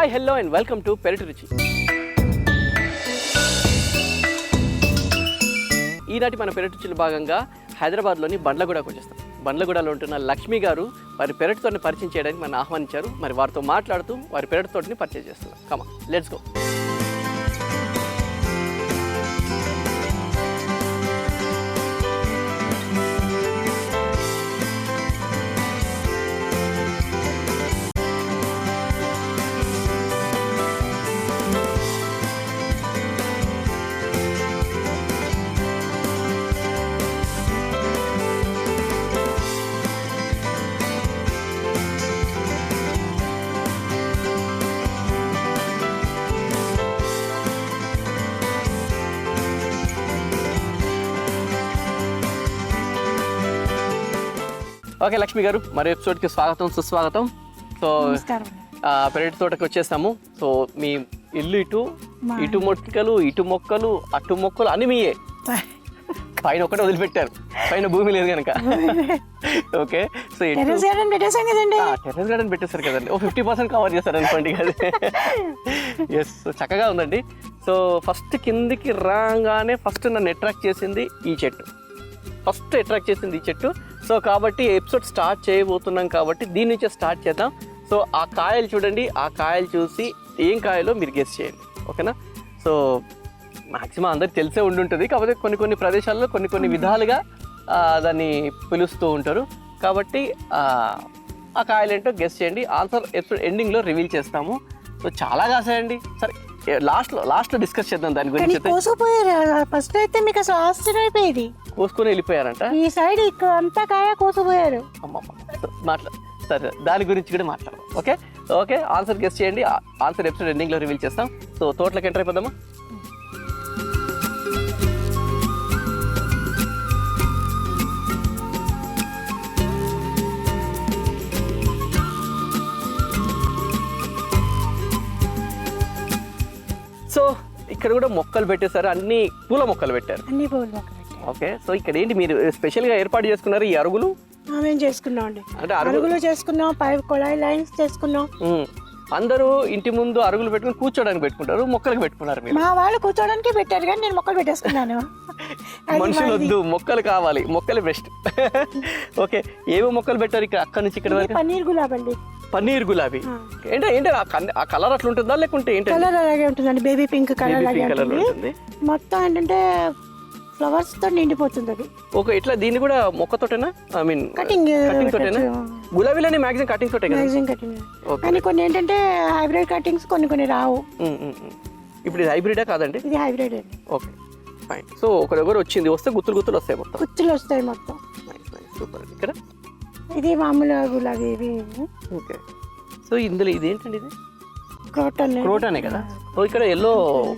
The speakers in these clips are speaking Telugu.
Hi hello and welcome to పెరటి రుచి. ఈనాటి మన పెరటి రుచిలో భాగంగా హైదరాబాద్లోని బండ్లగూడకు వచ్చేస్తాం. బండ్లగూడలో ఉంటున్న లక్ష్మి గారు వారి పెరటి తోటని పరిచయం చేయడానికి మనం ఆహ్వానించారు. మరి వారితో మాట్లాడుతూ వారి పెరటి తోటని పరిచయం చేస్తున్నాం. కమా లెట్స్ గో. ఓకే లక్ష్మి గారు, మరి ఎపిసోడ్కి స్వాగతం సుస్వాగతం. సో పెరటి తోటకి వచ్చేసాము. సో మీ ఇల్లు ఇటు మొక్కలు ఇటు మొక్కలు అటు మొక్కలు అన్ని మీయే. పైన ఒకటే వదిలిపెట్టారు, పైన భూమి లేదు కనుక. ఓకే, సో టెర్రస్ గార్డెన్ పెట్టేశారు కదండి. 50% కవర్ చేస్తారు అనుకోండి కదా. ఎస్, చక్కగా ఉందండి. సో ఫస్ట్ కిందికి రాగానే ఫస్ట్ నన్ను అట్రాక్ట్ చేసింది ఈ చెట్టు. సో కాబట్టి ఎపిసోడ్ స్టార్ట్ చేయబోతున్నాం కాబట్టి దీని నుంచే స్టార్ట్ చేద్దాం. సో ఆ కాయలు చూడండి, ఆ కాయలు చూసి ఏం కాయలో మీరు గెస్ చేయండి. ఓకేనా? సో మ్యాక్సిమం అందరికి తెలిసే ఉండుంటుంది, కాకపోతే కొన్ని ప్రదేశాల్లో కొన్ని విధాలుగా దాన్ని పిలుస్తూ ఉంటారు. కాబట్టి ఆ కాయలు ఏంటో గెస్ చేయండి. ఆన్సర్ ఎపిసోడ్ ఎండింగ్లో రివీల్ చేస్తాము. సో చాలా కాసాయండి. సరే, లాస్ట్లో డిస్కస్ చేద్దాం దాని గురించి. ఫస్ట్ అయితే మీకు అసలు ఆశ్చర్యపోయేది, కోసుకొని వెళ్ళిపోయారంట. ఈ సైడ్ ఇక్కడ అంతా కాయ కోసిపోయారు. సరే, దాని గురించి కూడా మాట్లాడదాం. ఓకే, ఆన్సర్ గెస్ చేయండి. ఆన్సర్ ఎపిసోడ్ ఎండింగ్లో రివీల్ చేస్తాం. సో తోటలోకి ఎంటర్ అయిపోదామా? సో ఇక్కడ కూడా మొక్కలు పెట్టేశారు, అన్ని పూల మొక్కలు పెట్టారు. ఓకే, సో ఇక్కడ ఏంటి మీరు స్పెషల్గా ఏర్పాటు చేసుకున్నారు ఈ అరుగులు? మేము చేసుకున్నాం అండి, అంటే అరుగులు చేసుకున్నాం, పైప్ కొళాయి లైన్స్ చేసుకున్నాం. అందరూ ఇంటి ముందు అరుగులు పెట్టుకుని కూర్చోడానికి పెట్టుకుంటారు, మొక్కలకు పెట్టుకున్నారు మీరు. మా వాళ్ళు కూర్చోడానికి పెట్టారు కానీ నేను మొక్కలు పెట్టేసుకున్నాను. మనుషులు వద్దు, మొక్కలు కావాలి, మొక్కలు బెస్ట్. ఓకే, ఏవో మొక్కలు పెట్టారు ఇక్కడ అక్కడ నుంచి ఇక్కడ వరకు? పన్నీర్ గులాబీ అండి. పన్నీర్ గులాబీ ఏంటి ఆ కలర్ అట్లా ఉంటుందా లేకుంటే ఏంటి? కలర్ అలాగే ఉంటుందండి, బేబీ పింక్ కలర్ లాగే ఉంటుంది. మొత్తం ఏంటంటే ఫ్లవర్స్ తో నిండిపోతుంది అది. ఓకే, ఇట్లా దీన్ని కూడా మొక్కతోటేనా? ఐ మీన్ కటింగ్ తోటేనా? గులాబీలోనే మ్యాక్సిమం కటింగ్ తోటే కదా? Maximum cutting. కానీ కొన్ని ఏంటంటే హైబ్రిడ్ కటింగ్స్ కొన్ని రావు. ఇప్పుడు ఇది హైబ్రిడా కాదండి? ఇది హైబ్రిడ్ అండి. Okay fine. సో ఒకరు వచ్చింది, వస్తే గుత్తులు వస్తాయి, మొత్తం గుత్తులు వస్తాయి మొత్తం. సూపర్. ఇక్కడ ఇది మామూలు గులాబీ ఇవి. ఓకే, సో ఇందులో ఇది ఏంటండి? ఇది క్రోటనే కదా? సో ఇక్కడ ఎల్లో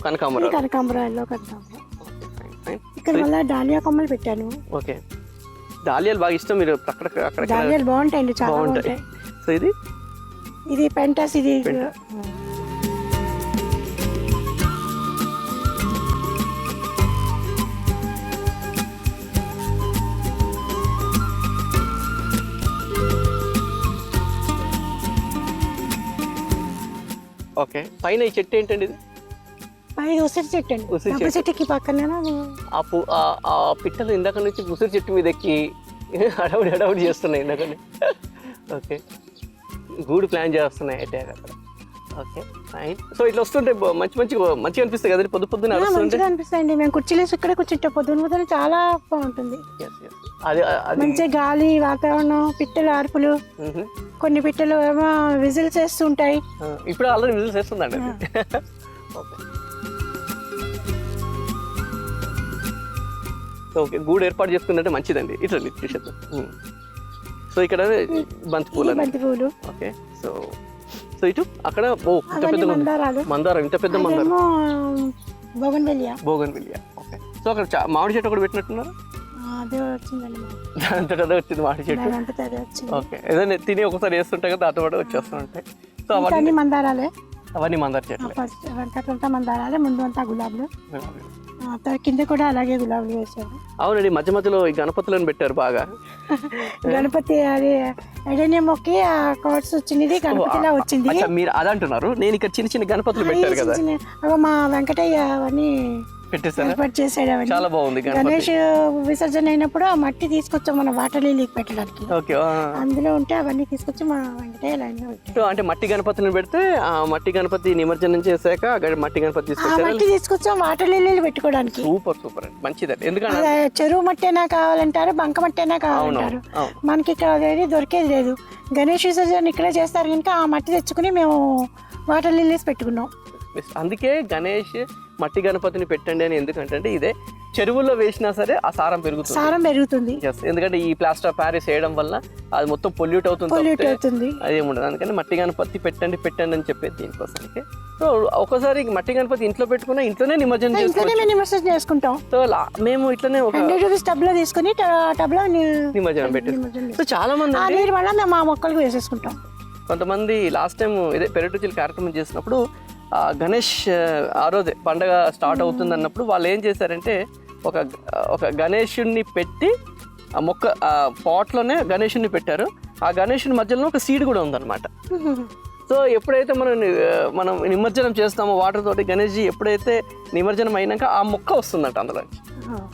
కనకాంబరం ఎల్లో కనకాంబరం. ఇక్కడ మళ్ళీ డాలియా కొమ్మలు పెట్టాను. ఓకే, డాలియాలు బాగా ఇష్టం మీరు? అక్కడ డాలియాలు బాగుంటాయండి, చాలా బాగుంటాయి. సో ఇది పెంటాస్. ఇది ఓకే, పైన ఈ చెట్టు ఏంటండి? ఇది ఉసిరి చెట్టు అండి. ఉసిరి చెట్టుకి పక్కన ఆ పిట్టలు ఇందాక నుంచి ఉసిరి చెట్టు మీద ఎక్కి హడావుడి చేస్తున్నాయి ఇందాక. ఓకే, గూడు ప్లాన్ చేస్తున్నాయి అయితే అక్కడ. Okay fine. సో ఇట్లా వస్తుంటే మంచిగా అనిపిస్తాయి కదండి, పొద్దున్న మంచిగా అనిపిస్తాయండి. మేము కుర్చీలేసి ఇక్కడే కూర్చుంటే పొద్దున చాలా బాగుంటుంది. మంచి గాలి, వాతావరణం, పిట్టలు అరుపులు. కొన్ని పిట్టలు ఏమో విజిల్స్ వేస్తుంటాయి. ఇప్పుడు ఆల్రెడీ విజిల్స్ వేస్తుందండి. ఓకే, గూడు ఏర్పాటు చేసుకుందంటే మంచిదండి. ఇట్లా చూసేద్దాం. సో ఇక్కడ బంతి పూలు. ఓకే, సో ఇటు అక్కడ ఇంత పెద్ద మందారం, ఇంత పెద్ద మందారం, బోగన్విలియా. ఓకే, సో అక్కడ మామిడి చెట్టు ఒకటి పెట్టినట్టున్నారు. దాంతో కదా వచ్చింది మామిడి చెట్టు. ఓకే, ఏదైనా తిని ఒకసారి వేస్తుంటాయి కదా, దాంతో పాటు వచ్చేస్తుంటాయి. సో అవన్నీ మందారాలే, అవన్నీ మందార చెట్లు. మందారాలే, ముందు అంతా గులాబీలు. కింద కూడా అలాగే గులాబీలు వేసాము. అవునండి, మధ్య మధ్యలో ఈ గణపతులను పెట్టారు బాగా. గణపతి అది ఎడనే మొక్కి ఆ కార్డ్స్ వచ్చినది గణపతిలా వచ్చింది. అచ్చా, మీరు అదంటున్నారు. నేను ఇక్కడ చిన్న చిన్న గణపతులు పెట్టారు కదా, మా వెంకటయ్య అవన్నీ పెట్టేసారా? ఏర్పాటు చేసాడు. చాలా బాగుంది. గణేష్ విసర్జన అయినప్పుడు ఆ మట్టి తీసుకొచ్చాం మన వాటర్ లిలీకి పెట్టడానికి. ఓకే, అందులో ఉంటే అవన్నీ తీసుకొచ్చి మా వెంకటయ్య లైన్ లో పెట్టాడు. అంటే మట్టి గణపతిని పెడితే ఆ మట్టి గణపతి నిమజ్జనం చేశాక మట్టి గణపతి తీసుకొచ్చారు. మట్టి తీసుకొచ్చాం వాటర్ లిలీలు పెట్టుకోవడానికి. సూపర్ సూపర్ అండి, మంచిదండి. ఎందుకంటే అదే చెరువు మట్టి అయినా కావాలంటారు, బంక మట్టి అయినా కావాలంటారు. మనకి ఇక్కడ అదేది దొరికేది లేదు. గణేష్ విసర్జన ఇక్కడే చేస్తారు కనుక ఆ మట్టి తెచ్చుకుని మేము వాటర్ లిల్లీస్ పెట్టుకున్నాం. అందుకే గణేష్ మట్టి గణపతిని పెట్టండి అని. ఎందుకంటే ఇదే చెరువుల్లో వేసినా సరే ఆ సారం పెరుగుతుంది. ఎందుకంటే ఈ ప్లాస్టర్ ఆఫ్ ప్యారిస్ వేయడం వల్ల అది మొత్తం పొల్యూట్ అవుతుంది, అదేముండదు. అందుకని మట్టి గణపతి పెట్టండి అని చెప్పేది దీనికోసానికి. సో ఒకసారి మట్టి గణపతి ఇంట్లో పెట్టుకున్నా ఇంట్లోనే నిమజ్జనం చేసుకుంటాం. సో మేము ఇట్లనే ఒక టబ్ లో తీసుకుని టబ్ లో నిమజ్జనం పెట్టేస్తాం. సో చాలా మంది నీరు వల్ల మేము ఆ మొక్కలకు వేసేసుకుంటాం. కొంతమంది లాస్ట్ టైం ఇదే పెరటి కార్యక్రమం చేసినప్పుడు గణేష్ ఆ రోజే పండగ స్టార్ట్ అవుతుంది అన్నప్పుడు వాళ్ళు ఏం చేశారంటే ఒక గణేషుడిని పెట్టి ఆ మొక్క పాట్లోనే గణేషుడిని పెట్టారు. ఆ గణేషుని మధ్యలో ఒక సీడ్ కూడా ఉందన్నమాట. సో ఎప్పుడైతే మనం నిమజ్జనం చేస్తామో వాటర్ తోటి, గణేష్జీ ఎప్పుడైతే నిమజ్జనం అయినాక ఆ మొక్క వస్తుందంట అందులో.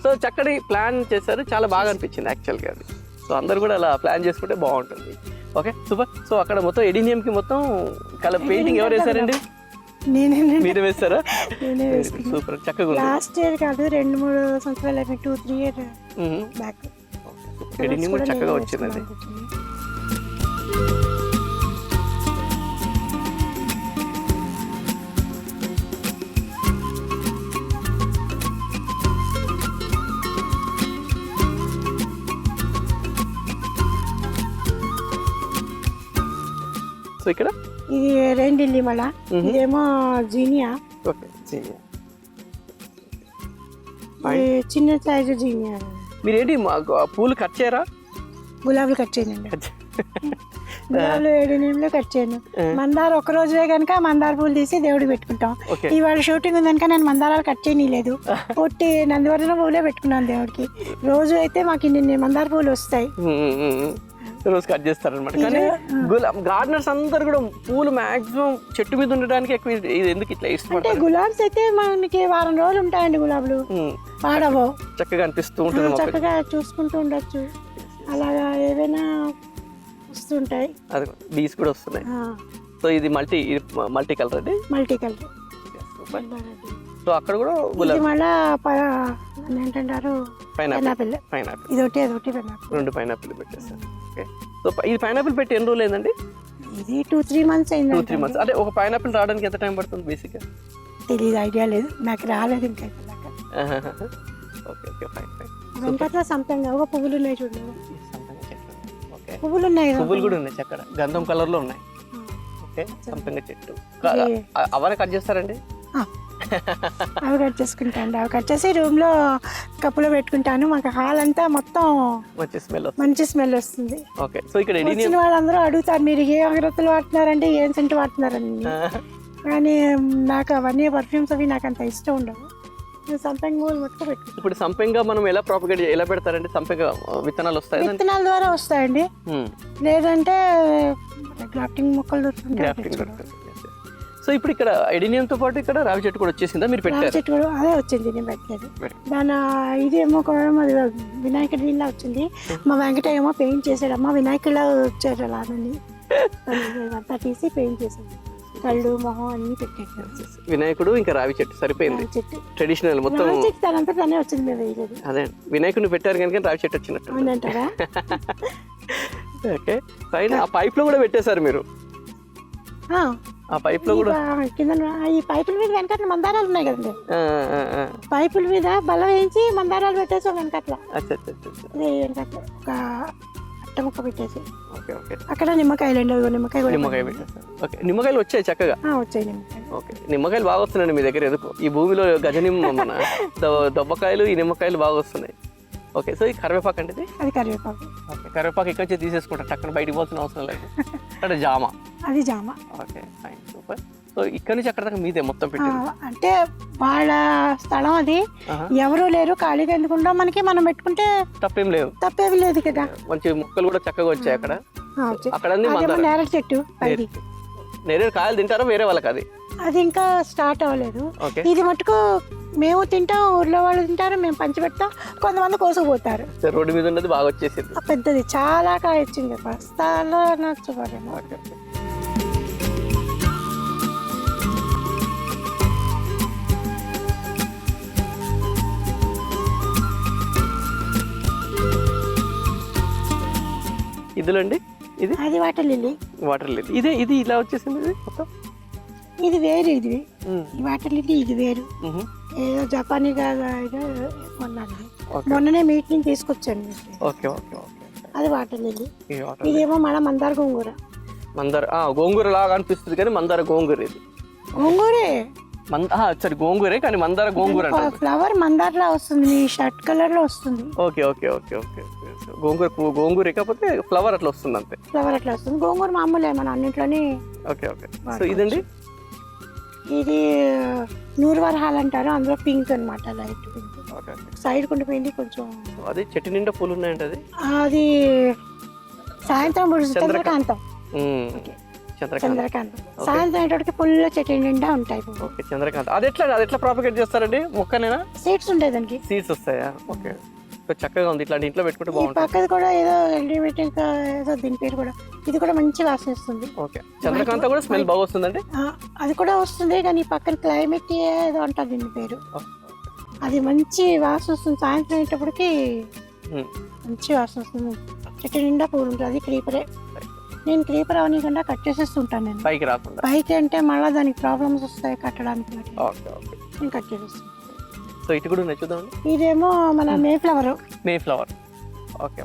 సో చక్కటి ప్లాన్ చేశారు, చాలా బాగా అనిపించింది యాక్చువల్గా అది. సో అందరు కూడా అలా ప్లాన్ చేసుకుంటే బాగుంటుంది. Okay, super. సో అక్కడ మొత్తం ఎడినియంకి మొత్తం పెయింటింగ్ ఎవరు వేశారండి? మీరే వేస్తారా? సూపర్, చక్కగా లాస్ట్ ఇయర్ కాదు 2-3 సంవత్సరాలు 2-3 ఇయర్ బ్యాక్ ఎడినియం కూడా చక్కగా వచ్చిందండి. సో ఇక్కడ ఇది రెండిల్లి మళ్ళా, ఇదేమో జీనియా. ఓకే, జీనియా చిన్న సైజు జీనియా. మీరేంటి పూలు కట్ చేయరా? గులాబీలు కట్ చేయండి. గులాబీలు 7 నిమిషంలో కట్ చేయను. మందార ఒక రోజే కనుక మందార పూలు తీసి దేవుడికి పెట్టుకుంటాం. ఇవాళ షూటింగ్ ఉంది కనుక నేను మందారాలు కట్ చేయలేదు, పుట్టి నందివర్ధన పూలే పెట్టుకున్నాను దేవుడికి. రోజు అయితే మాకు ఇన్ని మందార పూలు వస్తాయి, రోజు కట్ చేస్తారనమాట. కానీ గార్డెనర్స్ అందరు కూడా పూలు మాక్సిమం చెట్టు మీద ఉండడానికి ఎక్కువ ఇది ఎందుకు ఇట్లా ఇష్టపడతారు? గులాబ్స్ అయితే మనకి వారం రోజులు ఉంటాయండి, గులాబీలు పాడవు, చక్కగా అనిపిస్తూ ఉంటుంది, చక్కగా చూసుకుంటూ ఉండొచ్చు. అలాగా ఏవైనా వస్తుంటాయి, అది బీస్ కూడా వస్తున్నాయి. సో ఇది మల్టీ కలర్ అండి, మల్టీ కలర్. సో అక్కడ కూడా మళ్ళా ఏంటంటారు పైనాపిల్, ఇది ఒకటి అదొకటి పైనాపిల్, 2 పైనాపిల్ పెట్టేస్తాను. ఓకే, సో ఇది పైనాపిల్ పెట్టి ఎన్ని రోజులు అయిందండి? ఇది 2-3 మంత్స్ అయింది. 2-3 మంత్స్. అంటే ఒక పైనాపిల్ రావడానికి ఎంత టైం పడుతుంది బేసిక్గా? తెలియదు, ఐడియా లేదు, నాకు రాలేదు ఇంకా. Okay okay, fine fine. వెంకట్లో సంతంగా ఒక పువ్వులు ఉన్నాయి చూడండి. పువ్వులు ఉన్నాయి, పువ్వులు కూడా ఉన్నాయి, చక్కగా గంధం కలర్ లో ఉన్నాయి. ఓకే, సంతంగా చెట్టు. అవన్నీ కట్ చేస్తారండి? అవి కట్ చేసుకుంటాను, అవి కట్ చేసి రూమ్ లో కప్పులో పెట్టుకుంటాను. మాకు హాల్ అంతా మొత్తం మంచి స్మెల్ వస్తుంది. ఓకే, సో ఇక్కడ వచ్చిన వాళ్ళందరూ అడుగుతారు మీరు ఏ అగరత్తులు వాడుతున్నారంటే ఏం సెంట్ వాడుతున్నారని. కానీ నాకు అవన్నీ పర్ఫ్యూమ్స్ అవి నాకు అంత ఇష్టం ఉండవు. సంపెంగ పువ్వులు మట్టుకు పెట్టుకుంటాం. ఇప్పుడు సంపెంగ మనం ఎలా ప్రాపగేట్ ఎలా పెడతారండి? సంపెంగ విత్తనాలు వస్తాయి, విత్తనాల ద్వారా వస్తాయండి, లేదంటే గ్రాఫ్టింగ్ మొక్కలు దొరుకుతుంటాయి. సో ఇప్పుడు ఇక్కడ ఎడినియంతో పాటు ఇక్కడ రావి చెట్టు కూడా వచ్చేసిందా? మీరు పెట్టారు? చెట్టు కూడా అదే వచ్చింది, నేను పెట్టలేదు. దాని ఇదేమో అది వినాయకుడి దీనిలా వచ్చింది. మా వెంకటయ్య ఏమో పెయింట్ చేసాడమ్మా, వినాయకుడిలా వచ్చాడు అలా అని అంతా తీసి పెయింట్ చేసాడు, కళ్ళు మొహం అన్ని పెట్టాడు. వినాయకుడు ఇంకా రావి చెట్టు సరిపోయింది, చెట్టు ట్రెడిషనల్ మొత్తం చెట్టు తనంతా తనే వచ్చింది. మేము వేయలేదు, అదే వినాయకుడిని పెట్టారు కనుక రావి చెట్టు వచ్చినట్టు అవునంటారా? ఓకే, పైన ఆ పైప్ లో కూడా పెట్టేశారు మీరు. ఆ పైప్ లో కూడా కింద ఈ పైపుల మీద వెనకట్ల మందారాలు ఉన్నాయి కదండి, పైపుల మీద బల్ల వేయించి మందారాలు పెట్టేసాం వెనకట్ల. వెనకట్ల ఒక అట్ట ముక్క పెట్టేసి అక్కడ నిమ్మకాయలు అండి, నిమ్మకాయ పెట్టేస్తారు. ఓకే, నిమ్మకాయలు వచ్చాయి చక్కగా? వచ్చాయి నిమ్మకాయలు. ఓకే, నిమ్మకాయలు బాగా వస్తున్నాయండి మీ దగ్గర. ఎందుకు ఈ భూమిలో గజనిమ్మ మన దొబ్బకాయలు, ఈ నిమ్మకాయలు బాగా వస్తున్నాయి. ఓకే, సో ఈ కరివేపాకు అంటే అది కరివేపాకు. ఓకే, కరివేపాకు ఇక్కడ నుంచి తీసేసుకుంటారు, టక్కన బయటికి పోతున్న అవసరం లేదు. అంటే జామ, అది జామ. Okay, fine, super. So so ఇక్కడ నుంచి అక్కడ దాకా మీదే మొత్తం పెట్టింది. అంటే వాళ్ళ స్థలం అది, ఎవరు లేరు, ఖాళీగా ఎందుకుంటాం, మనకి మనం పెట్టుకుంటే తప్పేం లేదు, తప్పేమి లేదు కదా. మంచి మొక్కలు కూడా చక్కగా వచ్చాయి అక్కడ. అక్కడ నేరేడు చెట్టు, నేరేడు కాయలు తింటారా వేరే వాళ్ళకి? అది ఇంకా స్టార్ట్ అవ్వలేదు. ఇది మటుకు మేము తింటాం, ఊర్లో వాళ్ళు తింటారు, మేము పంచి పెడతాం, కొంతమంది కోసుకుపోతారు. రోడ్డు మీద ఉన్నది బాగా వచ్చేసింది, పెద్దది చాలా కాయ వచ్చింది, బస్తాలో నచ్చుకోలేము. ఇదిలోండి ఇది అది వాటర్ లిల్లీ. వాటర్ లిల్లీ ఇదే, ఇది ఇలా వచ్చేసింది. ఇది మొత్తం ఇది వేరు, ఇది వాటర్ లిల్లీ, ఇది వేరు. ఏదో జపానీ మొన్ననే మీట్ నుంచి తీసుకొచ్చాను. అది వాటర్ లిల్లీ. ఇదేమో మన మందార గోంగూర. గోంగూర లాగా అనిపిస్తుంది కానీ మందార గోంగూర. ఇది గోంగూరే, సరే గోంగూరే కానీ మందార గోంగూర. ఫ్లవర్ మందారలా వస్తుంది, మీ షర్ట్ కలర్ లో వస్తుంది. ఓకే ఓకే ఓకే ఓకే గోంగూర గోంగూర కాకపోతే ఫ్లవర్ అట్లా వస్తుంది అంతే. ఫ్లవర్ అట్లా వస్తుంది. గోంగూర మామూలే మన అన్నింట్లోనే. Okay okay. సో ఇదండి, ఇది నూర్వరహాల్ అంటారు, అందులో పింక్ అనమాట, లైట్ పింక్. సైడ్ కుండిపోయింది కొంచెం. అది చెట్టు నిండా పూలు ఉన్నాయంట. అది సాయంత్రం చంద్రకాంతం. చంద్రకాంతం సాయంత్రం అయ్యేటోడికి ఫుల్ చెట్టు నిండా ఉంటాయి. చంద్రకాంతం అది ఎట్లా ప్రాపగేట్ చేస్తారండి? మొక్కనేనా? సీడ్స్ ఉంటాయి దానికి. సీడ్స్ వస్తాయా? ఓకే, చక్కగా ఉంది. ఇట్లాంటి ఇంట్లో పెట్టుకుంటే బాగుంటుంది. పక్కది కూడా ఏదో ఎల్డిమేట్, ఇంకా ఏదో దీని పేరు కూడా, ఇది కూడా మంచి వాసన వస్తుంది. ఓకే, చంద్రకాంత కూడా స్మెల్ బాగా వస్తుందండి. అది కూడా వస్తుంది, కానీ పక్కన క్లైమేట్ ఏదో అంటారు దీని పేరు. అది మంచి వాసన వస్తుంది. సాయంత్రం అయ్యేటప్పటికి మంచి వాసన వస్తుంది. చెట్టు నిండా పూలు ఉంటుంది. అది క్రీపరే. నేను క్రీపర్ అవనీకుండా కట్ చేసేస్తుంటాను. నేను పైకి రాకుండా. పైకి అంటే మళ్ళీ దానికి ప్రాబ్లమ్స్ వస్తాయి కట్టడానికి. నేను కట్ చేసేస్తాను. సో ఇటు కూడా చూద్దామండి. ఇదేమో మన మే ఫ్లవర్. ఓకే.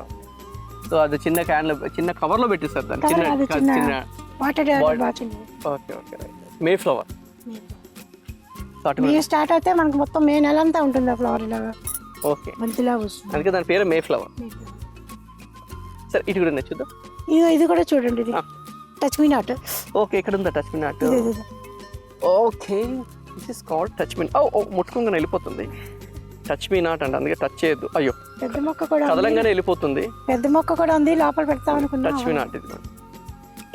సో అది చిన్న క్యాన్ లో, చిన్న కవర్ లో పెట్టిస్తారు దాన్ని. చిన్న వాటర్ ఓకే ఓకే. మే ఫ్లవర్ స్టార్ట్ అయితే మనకు మొత్తం మే నెల అంతా ఉంటుంది ఆ ఫ్లవర్ ఇలాగా. ఓకే, మంచిలా వస్తుంది. అందుకే దాని పేరు మే ఫ్లవర్. సరే ఇటు కూడా చూద్దాం. ఇది కూడా చూడండి, ఇది టచ్ మీ నాట్. ఓకే, ఇక్కడ ఉందా touch me not? Okay, this is called touch me. ముట్టుకోగానే వెళ్ళిపోతుంది. టచ్ మీ నాట్ అంటే అందుకే టచ్ చేయొద్దు. అయ్యో, పెద్ద మొక్క కూడా కదలంగానే వెళ్ళిపోతుంది. పెద్ద మొక్క కూడా ఉంది, లోపల పెడతాం అనుకున్నా. టచ్ మీ నాట్, ఇది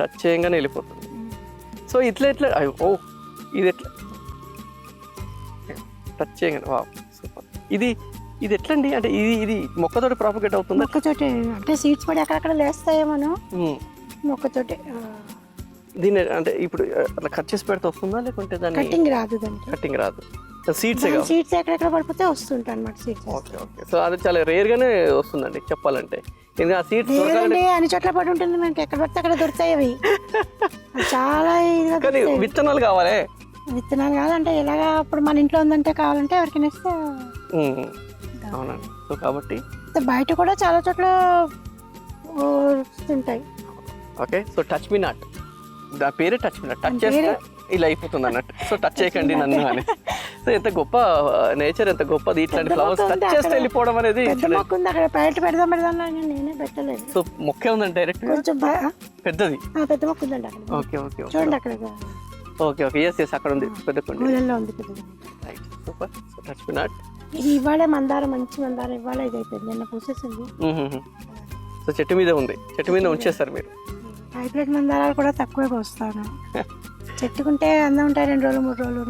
టచ్ చేయగానే వెళ్ళిపోతుంది. సో ఇట్లా అయ్యో, ఇది ఎట్లా టచ్ చేయగానే? వా, సూపర్. ఇది ఎట్లా అండి? అంటే ఇది మొక్కతోటి ప్రాపగేట్ అవుతుంది? మొక్కతోటి అంటే సీడ్స్ పడి అక్కడక్కడ లేస్తాయేమో. మొక్కతోటి దీన్ని అంటే ఇప్పుడు అట్లా కట్ చేసి పెడితే వస్తుందా, లేకుంటే దాన్ని కటింగ్ రాదు? దానికి కటింగ్ రాదు. సీడ్స్ ఎక్కడెక్కడ పడిపోతే వస్తుంటాయి అన్నమాట సీడ్స్. Okay okay. సో అది చాలా రేర్ గానే వస్తుందండి చెప్పాలంటే. ఆ సీడ్స్ అన్ని చోట్ల పడి ఉంటుంది, మనకి ఎక్కడ పడితే అక్కడ దొరుకుతాయి అవి. చాలా విత్తనాలు కావాలి. విత్తనాలు కావాలంటే ఎలాగా, ఇప్పుడు మన ఇంట్లో ఉందంటే కావాలంటే ఎవరికైనా ఇస్తే. అవునండి. సో కాబట్టి బయట కూడా చాలా చోట్ల వస్తుంటాయి. Okay. So touch me not, దాని పేరే టచ్ మీ నాట్. టచ్ చేస్తే ఇలా అయిపోతుంది అన్నట్టు. సో టచ్ చేయకండి నన్ను అని. సో ఎంత గొప్ప నేచర్, ఎంత గొప్పది. ఇట్లాంటి ఫ్లవర్స్ టచ్ చేస్తే వెళ్ళిపోవడం అనేది. అక్కడ బయట పెడదాం నేనే పెట్టలేదు. సో మొక్కే ఉందండి డైరెక్ట్, కొంచెం పెద్దది. పెద్ద మొక్క ఉందండి అక్కడ. ఓకే ఓకే చూడండి అక్కడ. Okay okay. ఎస్ అక్కడ ఉంది, పెద్ద కొండ ఉంది. Right, super. So touch me not. ఇది ఇవాళ మందారం, మంచి మందారం ఇవాళ ఇది అయిపోయింది, నిన్న పూసేసింది. సో చెట్టు మీద ఉంది, చెట్టు మీద ఉంచేస్తారు మీరు. హైబ్రిడ్ మందారాలు కూడా తక్కువే వస్తాను. చెట్టుకుంటే అందం ఉంటాయి 2 రోజులు 3 రోజులు.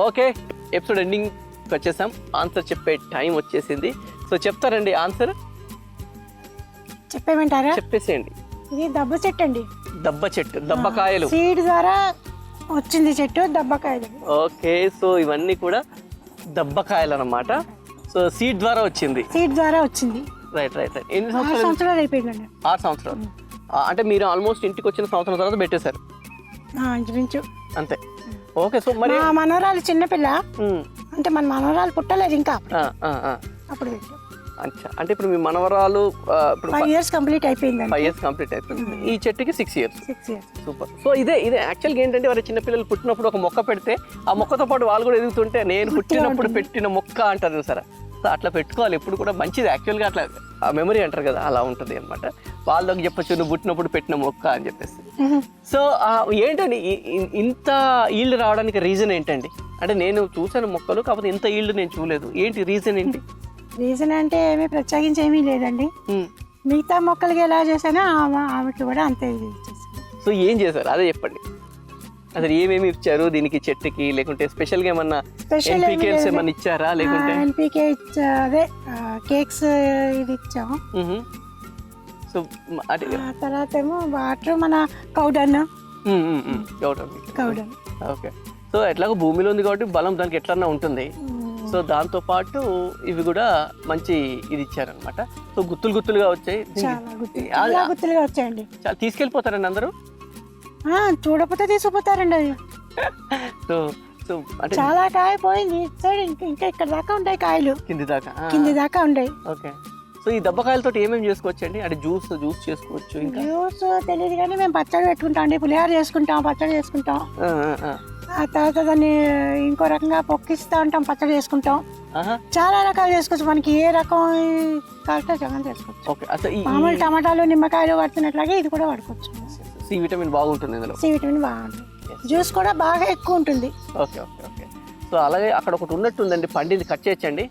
ఓకే, ఎపిసోడ్ ఎండింగ్ వచ్చేసాం. ఆన్సర్ చెప్పే టైం వచ్చేసింది. సో చెప్తారండి ఆన్సర్? చెప్పేమంటారా? చెప్పేసేయండి. ఇది దబ్బ చెట్టు అండి. దబ్బ చెట్టు, దబ్బకాయలు. సీడ్ ద్వారా వచ్చింది చెట్టు, దబ్బకాయలు. ఓకే, సో ఇవన్నీ కూడా దబ్బకాయలు అన్నమాట. సో సీడ్ ద్వారా వచ్చింది. రైట్. ఎన్ని సంవత్సరాలు అయిపోయిందండి? 6 సంవత్సరాలు. అంటే మీరు ఆల్మోస్ట్ ఇంటికి వచ్చిన సంవత్సరం తర్వాత పెట్టేశారు ఇంచుమించు అంతే. ఓకే. సో మరి మనవరాలు చిన్నపిల్ల అంటే మన మనవరాలు పుట్టలేదు ఇంకా అప్పుడు పెట్టాం. అచ్చా, అంటే ఇప్పుడు మీ మనవరాలు ఇప్పుడు 5 years కంప్లీట్ అయిపోయింది. 5 years కంప్లీట్ అయిపోయింది. ఈ చెట్టుకి 6 years. 6 years. సూపర్. సో ఇదే యాక్చువల్గా ఏంటంటే వారి చిన్నపిల్లలు పుట్టినప్పుడు ఒక మొక్క పెడితే ఆ మొక్కతో పాటు వాళ్ళు కూడా ఎదుగుతుంటే నేను పుట్టినప్పుడు పెట్టిన మొక్క అంటారు సరే. సో అట్లా పెట్టుకోవాలి ఎప్పుడు కూడా, మంచిది యాక్చువల్గా. అట్లా ఆ మెమరీ అంటారు కదా, అలా ఉంటుంది అనమాట. వాళ్ళకి చెప్పచ్చు నువ్వు పుట్టినప్పుడు పెట్టిన మొక్క అని చెప్పేసి. సో ఏంటండి ఇంత ఈల్డ్ రావడానికి రీజన్ ఏంటండి? అంటే నేను చూసాను మొక్కలు, కాకపోతే ఇంత ఈల్డ్ నేను చూడలేదు. ఏంటి రీజన్ ఏంటి? రీజన్ అంటే ఏమీ ప్రత్యేకించి ఏమీ లేదండి. మిగతా మొక్కలకి ఎలా చేశానో ఆమెకి కూడా అంతే చేశాను. సో ఏం చేశారు అదే చెప్పండి. అసలు ఏమేమి ఇచ్చారు దీనికి చెట్టుకి, లేకుంటే స్పెషల్గా ఏమన్నా NPKs ఏమన్నా ఇచ్చారా? లేకుంటే NPK అదే కేక్స్ ఇది ఇచ్చాము. సో తర్వాత ఏమో వాటర్, మన కౌడన్. ఓకే. సో ఎట్లాగో భూమిలో ఉంది కాబట్టి బలం దానికి ఎట్లన్నా ఉంటుంది. సో దాంతో పాటు ఇవి కూడా మంచి ఇది ఇచ్చారనమాట. సో గుత్తులుగా వచ్చాయి. గుత్తులుగా వచ్చాయండి. చాలా తీసుకెళ్ళిపోతారండి అందరూ? చూడకపోతే తీసుకుపోతారండి అది. సో సో అంటే చాలా కాయ పోయింది సైడ్, ఇంకా ఇక్కడ దాకా ఉంటాయి కాయలు, కింది దాకా ఉంటాయి. ఓకే. సో ఈ దబ్బకాయలతో ఏమేమి చేసుకోవచ్చండి? అంటే జ్యూస్ చేసుకోవచ్చు. ఇంకా జ్యూస్ తెలియదు కానీ మేము పచ్చడి పెట్టుకుంటాం అండి, పులిహోర చేసుకుంటాం, పచ్చడి చేసుకుంటాం. ఆ తర్వాత దాన్ని ఇంకో రకంగా పొక్కిస్తూ ఉంటాం, పచ్చడి చేసుకుంటాం. చాలా రకాలు చేసుకోవచ్చు, మనకి ఏ రకం కావాలంటే జగన్ చేసుకోవచ్చు. మామూలు టమాటాలు నిమ్మకాయలు పడుతున్నట్లాగే ఇది కూడా వాడుకోవచ్చు. సి విటమిన్ బాగుంటుంది ఇందులో. సి విటమిన్ బాగుంటుంది, జ్యూస్ కూడా బాగా ఎక్కువ ఉంటుంది. Okay okay okay. సో అలాగే అక్కడ ఒకటి ఉన్నట్టుందండి, పండింది కట్ చేయొచ్చండి?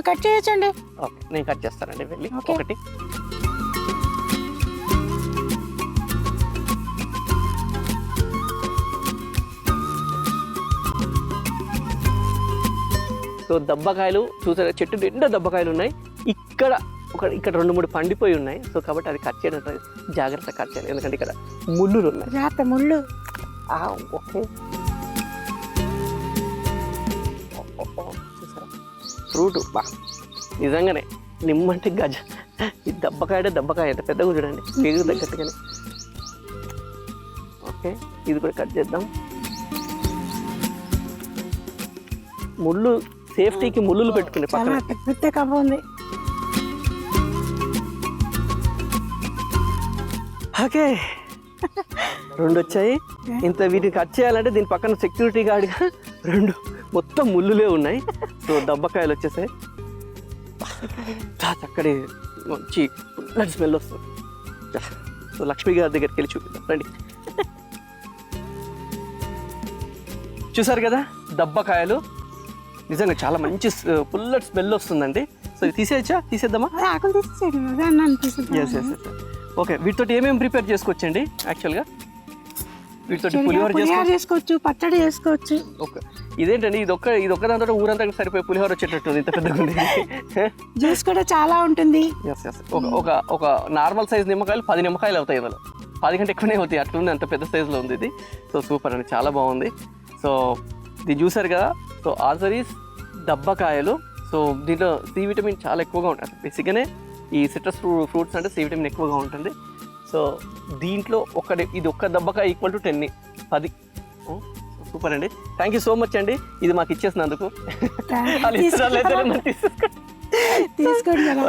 కట్ చేయొచ్చండి. ఓకే, నేను కట్ చేస్తానండి వెళ్ళి ఒకటి. సో దబ్బకాయలు చూసారా, చెట్టు నిండా దబ్బకాయలు ఉన్నాయి. ఇక్కడ 2-3 పండిపోయి ఉన్నాయి. సో కాబట్టి అది కట్ చేయడం జాగ్రత్త కట్ చేయాలి, ఎందుకంటే ఇక్కడ ముళ్ళులు ఉన్నాయి. ముళ్ళు. ఓకే. చూసారా ఫ్రూట్ బా నిజంగానే నిమ్మంటే గజ. ఈ దబ్బకాయ అంటే పెద్దగా చూడండి, పేరు తగ్గట్టుగానే. ఓకే, ఇది కూడా కట్ చేద్దాం. ముళ్ళు సేఫ్టీకి ముళ్ళు పెట్టుకునే పక్కన పెద్ద కవ్వ ఉంది. ఓకే, 2 వచ్చాయి. ఇంత వీటిని కట్ చేయాలంటే దీని పక్కన సెక్యూరిటీ గార్డ్గా 2 మొత్తం ముళ్ళులే ఉన్నాయి. సో దబ్బకాయలు వచ్చేసాయి. చక్కటి మంచి పుల్లటి స్మెల్ వస్తుంది. సో లక్ష్మి గారి దగ్గరికి వెళ్ళి చూపిద్దాం రండి. చూసారు కదా దబ్బకాయలు, నిజంగా చాలా మంచి పుల్లటి స్మెల్ వస్తుందండి. సో తీసేద్దామా? ఓకే, వీటితో ఏమేమి ప్రిపేర్ చేసుకోవచ్చండి? యాక్చువల్గా వీటితో పులిహోర చేసుకోవచ్చు, పచ్చడి చేసుకోవచ్చు. ఓకే, ఇదేంటండి ఇది ఒక్క దాంతో ఊరంతా సరిపోయి పులిహోర వచ్చేటట్టు ఇంత పెద్దగా ఉంది. జ్యూస్ కూడా చాలా ఉంటుంది. ఒక నార్మల్ సైజ్ నిమ్మకాయలు 10 నిమ్మకాయలు అవుతాయి ఇందులో, 10 కంటే ఎక్కువనే అవుతాయి. అట్లుంది, అంత పెద్ద సైజులో ఉంది ఇది. సో సూపర్ అండి, చాలా బాగుంది. సో ఇది చూసారు కదా. సో ఆన్సర్ ఈస్ దబ్బకాయలు. సో దీంట్లో సి విటమిన్ చాలా ఎక్కువగా ఉంటుంది. బేసిక్గానే ఈ సిట్రస్ ఫ్రూట్స్ అంటే సి విటమిన్ ఎక్కువగా ఉంటుంది. సో దీంట్లో ఇది ఒక్క దబ్బకాయ ఈక్వల్ టు 10. సూపర్ అండి, థ్యాంక్ యూ సో మచ్ అండి ఇది మాకు ఇచ్చేసినందుకు.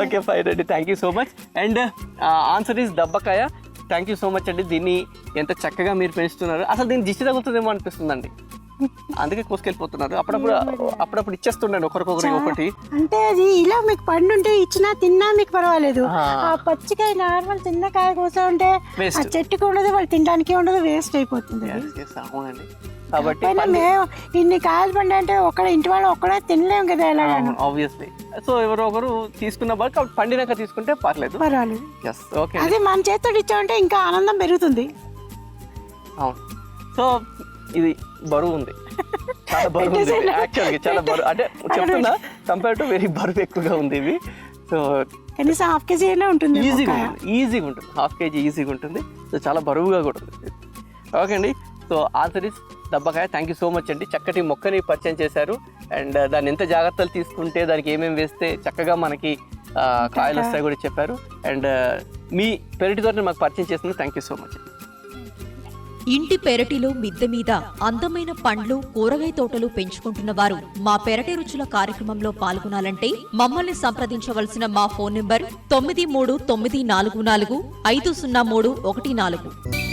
ఓకే ఫైన్ అండి, thank you so much. And answer is దబ్బకాయ. థ్యాంక్ యూ సో మచ్ అండి. దీన్ని ఎంత చక్కగా మీరు పెంచుతున్నారు. అసలు దీన్ని దిష్టి తగులుతుందేమో అనిపిస్తుందండి, అందుకే కోసుకెళ్ళిపోతున్నారు. అప్పుడప్పుడు ఇచ్చేస్తుండండి ఒకటి. అంటే అది ఇలా మీకు పండుంటే ఇచ్చినా తిన్నా మీకు పర్వాలేదు. ఆ పచ్చికాయ నార్మల్ తిన్న కాయ కోసం ఉంటే ఆ చెట్టుకు ఉండదు, వాళ్ళు తినడానికి ఉండదు, వేస్ట్ అయిపోతుంది. అవునండి, కాబట్టి మేము ఇన్ని కాయలు పండి అంటే ఇంటి వాళ్ళు ఒక్కడే తినలేము కదా ఎలా. ఆబ్వియస్లీ. సో ఎవరో ఒకరు తీసుకున్న వాళ్ళు పండినాక తీసుకుంటే పర్లేదు. ఓకే, అదే మన చేతితో ఇచ్చామంటే ఇంకా ఆనందం పెరుగుతుంది. అవును. సో ఇది బరువు ఉంది, చాలా బరువు ఉంది యాక్చువల్గా, చాలా బరువు. అంటే చెప్తున్నా కంపేర్ టు వెరీ బరువు ఎక్కువగా ఉంది ఇది. సో కనీసం 1/2 kg అయినా ఉంటుంది, ఈజీగా ఉంటుంది. 1/2 kg ఈజీగా ఉంటుంది. సో చాలా బరువుగా కూడా ఉంది. ఓకే అండి, సో ఆన్సర్ ఇస్ దబ్బకాయ. థ్యాంక్ యూ సో మచ్ అండి, చక్కటి మొక్కని పరిచయం చేశారు. అండ్ దాన్ని ఎంత జాగ్రత్తలు తీసుకుంటే, దానికి ఏమేమి వేస్తే చక్కగా మనకి కాయలు వస్తాయి కూడా చెప్పారు. అండ్ మీ పెరటి తోటని మాకు పరిచయం చేసినందుకు థ్యాంక్ యూ సో మచ్. ఇంటి పెరటిలో మిద్దె మీద అందమైన పండ్లు కూరగాయ తోటలు పెంచుకుంటున్న వారు మా పెరటి రుచుల కార్యక్రమంలో పాల్గొనాలంటే మమ్మల్ని సంప్రదించవలసిన మా ఫోన్ నంబర్ 9394450314.